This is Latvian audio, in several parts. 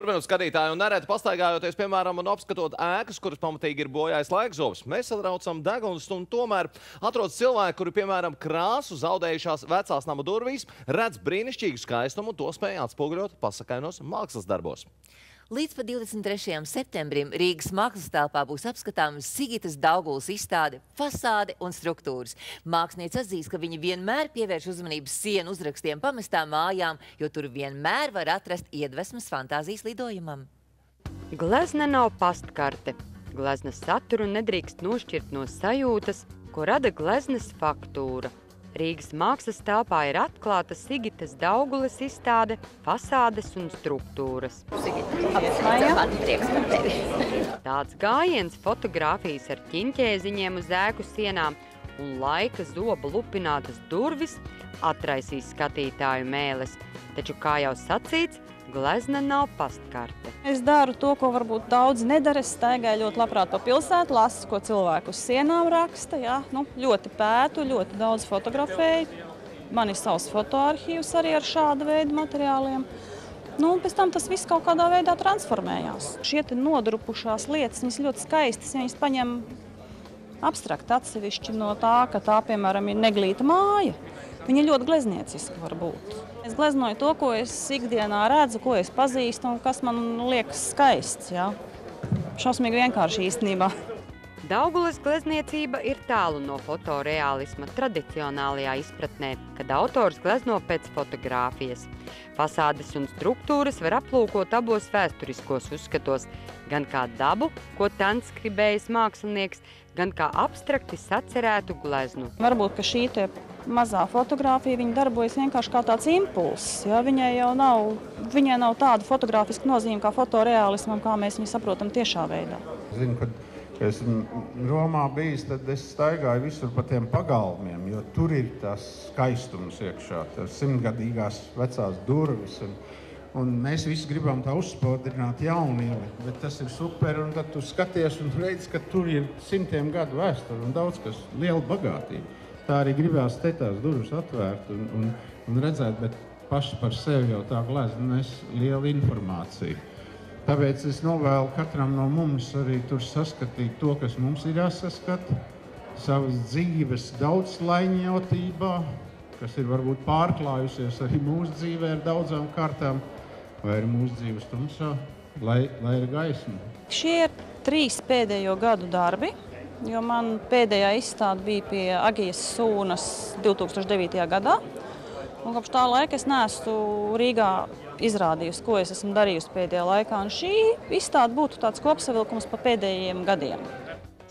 Turpinot skatītāji un nereti pastaigājoties, piemēram, un apskatot ēkas, kuras pamatīgi ir bojājis laikzobs. Mēs satraucam deguns un tomēr atrodas cilvēki, kuri, piemēram, krāsu zaudējušās vecās nama durvīs, redz brīnišķīgu skaistumu un to spēja atspoguļot pasakainos mākslas darbos. Līdz pat 23. septembrim Rīgas mākslas telpā būs apskatāmas Sigitas Daugulas izstāde Fasāde un struktūras. Māksliniece atzīst, ka viņa vienmēr pievērš uzmanību sienu uzrakstiem pamestām mājām, jo tur vienmēr var atrast iedvesmas fantāzijas lidojumam. Glezna nav pastkarte. Gleznas saturu nedrīkst nošķirt no sajūtas, ko rada gleznas faktūra. Rīgas mākslas telpā ir atklāta Sigitas Daugulas izstāde Fasādes un struktūras. Tāds gājiens fotogrāfijas ar ķiņķēziņiem uz ēku sienām un laika zoba lupinātas durvis atraisīs skatītāju mēles. Taču, kā jau sacīts, glezna nav pastkarte. Es daru to, ko varbūt daudzi nedara. Es staigāju ļoti labprāt pa pilsētu, lasu, ko cilvēku uz sienām raksta. Jā. Ļoti pētu, ļoti daudz fotografēju. Man ir savs fotoarhīvs arī ar šāda veida materiāliem. Pēc tam tas viss kaut kādā veidā transformējās. Šie nodrupušās lietas, viņas ļoti skaistas, viņas paņem abstrakt atsevišķi no tā, ka tā, piemēram, ir neglīta māja. Viņa ļoti gleznieciska var būt. Es gleznoju to, ko es ikdienā redzu, ko es pazīstu un kas man liekas skaists. Jā. Šausmīgi vienkārši īstenībā. Daugulas glezniecība ir tālu no fotoreālisma tradicionālajā izpratnē, kad autors glezno pēc fotogrāfijas. Fasādes un struktūras var aplūkot abos vēsturiskos uzskatos, gan kā dabu, ko transkribējis mākslinieks, gan kā abstrakti sacerētu gleznu. Varbūt, ka šī mazā fotogrāfija, viņa darbojas vienkārši kā tāds impulss. Ja? Viņai nav tāda fotogrāfiska nozīme kā fotoreālismam, kā mēs viņu saprotam tiešā veidā. Zinu, kad es Romā bijis, tad es staigāju visur pa tiem pagalmiem, jo tur ir tās skaistums iekšā, tās simtgadīgās vecās durvis. Un mēs visi gribam tā uzspodrināt jaunieli, bet tas ir super, un tad tu skaties un redzi, ka tur ir simtiem gadu vēsture un daudz kas liela bagātība. Tā arī gribās te tās durvis atvērt un redzēt, bet paši par sevi jau tā glezna nes lielu informāciju. Tāpēc es novēlu katram no mums arī tur saskatīt to, kas mums ir jāsaskata, savas dzīves daudzslaiņotībā, kas ir varbūt pārklājusies arī mūsu dzīvē ar daudzām kārtām, vai ir mūsu dzīves tumsā, lai ir gaisma. Šie ir 3 pēdējo gadu darbi, jo man pēdējā izstāde bija pie Agijas Sūnas 2009. gadā. Un kopš tā laika es neesmu Rīgā izrādījusi, ko es esmu darījusi pēdējā laikā. Un šī izstāde būtu tāds kopsavilkums pa pēdējiem gadiem.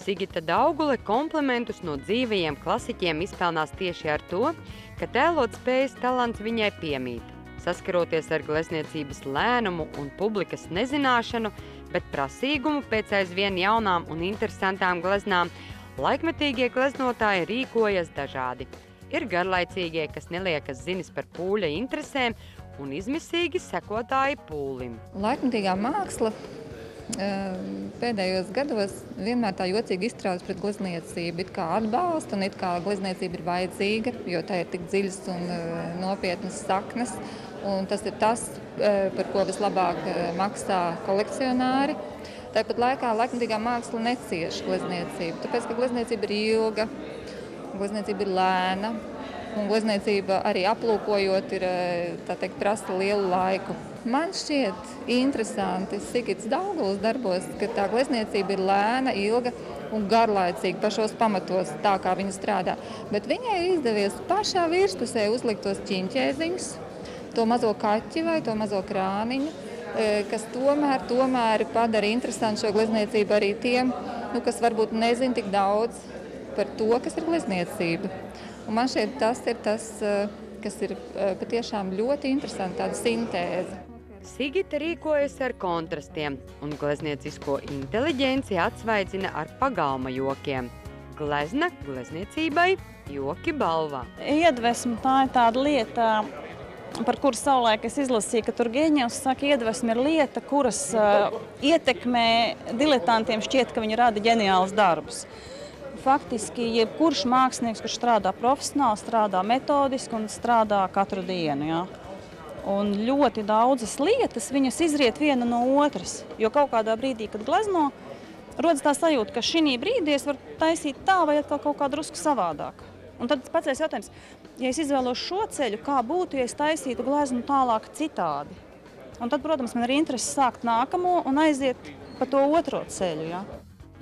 Sigita Daugule komplimentus no dzīvajiem klasiķiem izpelnās tieši ar to, ka tēlot spējas talants viņai piemīt. Saskaroties ar glezniecības lēnumu un publikas nezināšanu, bet prasīgumu pēc aizvien jaunām un interesantām gleznām, laikmetīgie gleznotāji rīkojas dažādi. Ir garlaicīgie, kas neliekas zinis par pūļa interesēm, un izmisīgi sekotāji pūlim. Laikmetīgā māksla pēdējos gados vienmēr tā jocīgi izstrādes pret glezniecību, it kā atbalsta un it kā glezniecība ir vajadzīga, jo tā ir tik dziļas un nopietnas saknes. Un tas ir tas, par ko vislabāk maksā kolekcionāri. Tāpat laikā laikmetīgā māksla necieš glezniecību, tāpēc, ka glezniecība ir ilga, glezniecība ir lēna, un glezniecība arī aplūkojot ir, tā teikt, prasa lielu laiku. Man šķiet interesanti Sigitas Daugulas darbos, ka tā glezniecība ir lēna, ilga un garlaicīga pašos pamatos, tā kā viņa strādā. Bet viņai ir izdevies pašā virspusē uzlikt tos ķiņķēziņus, to mazo kaķi vai to mazo krāniņu, kas tomēr padara interesantu šo glezniecību arī tiem, kas varbūt nezin tik daudz par to, kas ir glezniecība. Un man šķiet, tas ir tas, kas ir patiešām ļoti interesanti, tāda sintēze. Sigita rīkojas ar kontrastiem un glezniecisko inteliģenci atsvaidzina ar pagalma jokiem. Glezna glezniecībai, joki balvā. Iedvesma tā ir tāda lieta, par kuru savulaik es izlasīju, ka Turgeņevs saka, iedvesma ir lieta, kuras ietekmē diletantiem šķiet, ka viņi rada ģeniālus darbus. Faktiski, jebkurš mākslinieks, kurš strādā profesionāli, strādā metodiski un strādā katru dienu. Jā. Un ļoti daudzas lietas viņas izriet viena no otras. Jo kaut kādā brīdī, kad glezno, rodas tā sajūta, ka šī brīdī es varu taisīt tā vai atkal kaut kā drusku savādāk. Un tad pats jautājums, ja es izvēlos šo ceļu, kā būtu, ja es taisītu gleznu tālāk citādi? Un tad, protams, man ir interese sākt nākamo un aiziet pa to otro ceļu. Ja?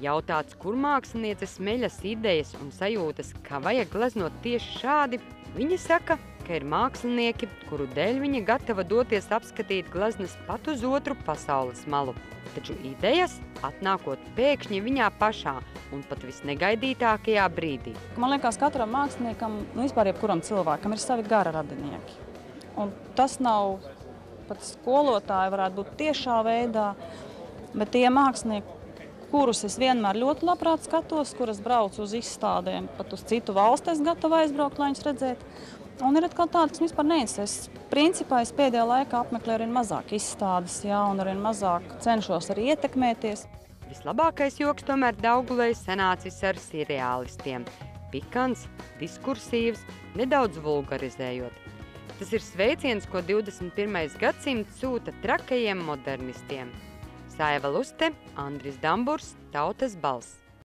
Jautāts, kur mākslinieces smeļas idejas un sajūtas, ka vajag gleznot tieši šādi, viņa saka, ka ir mākslinieki, kuru dēļ viņa gatava doties apskatīt gleznas pat uz otru pasaules malu. Taču idejas atnākot pēkšņi viņā pašā un pat visnegaidītākajā brīdī. Man liekas, katram māksliniekam, vispār jebkuram cilvēkam ir savi gara radinieki. Un tas nav pat skolotāji, varētu būt tiešā veidā, bet tie mākslinieki, kurus es vienmēr ļoti labprāt skatos, kuras braucu uz izstādēm, pat uz citu valstu es gatava aizbraukt, lai viņus redzētu. Un ir atkal tāda, kas vispār neinteresēs. Principā es pēdējā laikā apmeklēju arvien mazāk izstādes, un arvien mazāk cenšos arī ietekmēties. Vislabākais joks tomēr Daugavai sanācis ar seriālistiem. Pikants, diskursīvs, nedaudz vulgarizējot. Tas ir sveiciens, ko 21. gadsimts sūta trakajiem modernistiem. Saiva Luste, Andris Damburs, Tautas balss.